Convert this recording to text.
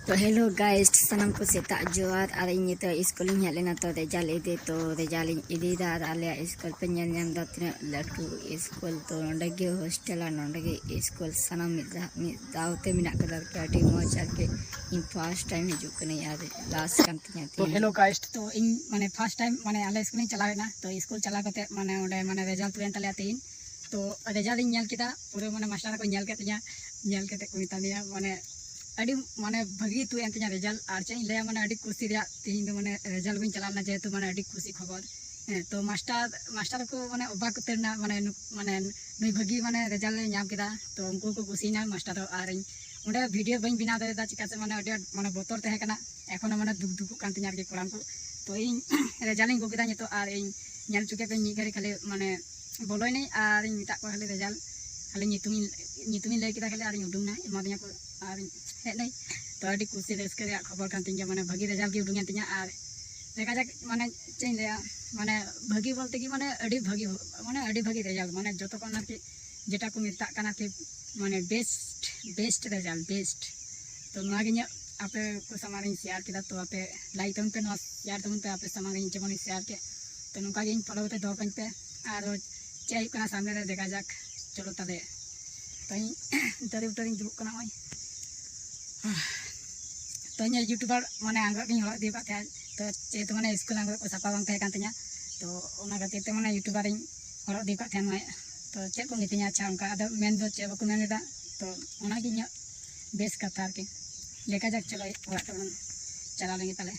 तो hello guys सनम को सेता जोआर और इन तो स्कूल इन लेना तो रेजल्ट इदे तो रेजल्ट इन इदीदा आले स्कूल पे ñan ñam da tina latu school तो नोंडगे हॉस्टल नोंडगे स्कूल सनम दावते मिना कदर के अटी मौज के इन फर्स्ट टाइम हिजू कने यार लास्ट कान तिया तो हेलो गाइस तो इन माने फर्स्ट टाइम माने आले स्कूल इन चलावेना तो स्कूल चला कते माने ओडे माने रिजल्ट तुयन तले तीन तो रिजल्ट इन ñel किदा पूरे माने मास्टर को ñel के को मिता दिया माने अड़ी माने भगी तु एंतኛ रिजल्ट आर चे ले माने अड़ी खुशी रे तीन दो माने रिजल्ट बिन चलाना जेतु माने अड़ी खुशी खबर तो मास्टर को माने अबाक करना माने माने नई भगी माने रिजल्ट ले नाम केदा तो उनको को खुशी ना मास्टर आर ओडे वीडियो बइन बिना दे दा चिका से माने अड़ी माने बोतर तहे कना एखोनो माने दुख दुख कान तिया के कोराम को तो इन रिजल्ट इन को केदा तो आर इन ñel चुके पे नी करे खाली माने बोलोय नहीं आर इन मिता को खाली रिजल्ट खाली नितुमी ले केदा खाली आर उडुंग ना एमादिया को आर नहीं तो अड़ी खुशी रस्क खबर कान तिया माने भगी रिजल्ट की उडुंग तिया आर देखा जाक माने चें ले माने भगी बोलते कि माने अड़ी भगी रिजल्ट माने जतो कोन कि जेटा को मिता काना कि माने बेस्ट रिजल्ट बेस्ट तो नागिnya आपे को समारिन शेयर किदा तो आपे लाइक तम पे नो शेयर तम पे आपे समारिन जेमन शेयर के तो नुका गिन फॉलो ते दो कन पे आर चाय कना सामने रे देखा जाक चलो तले तई तरी उतरी दुक कना होय तो इन यूट्यूबर माने आंग्र की हला दी बात तो चे तो माने स्कूल आंग्र को सपा बांग तहे कान तिया तो ओना गति ते माने यूट्यूबर इन हला दी बात थे तो चे को मितिया अच्छा उनका अद मेन दो चे बको मेनेदा तो ओना गिnya बेस कथा के लेका जाक चलो चला लेंगे तले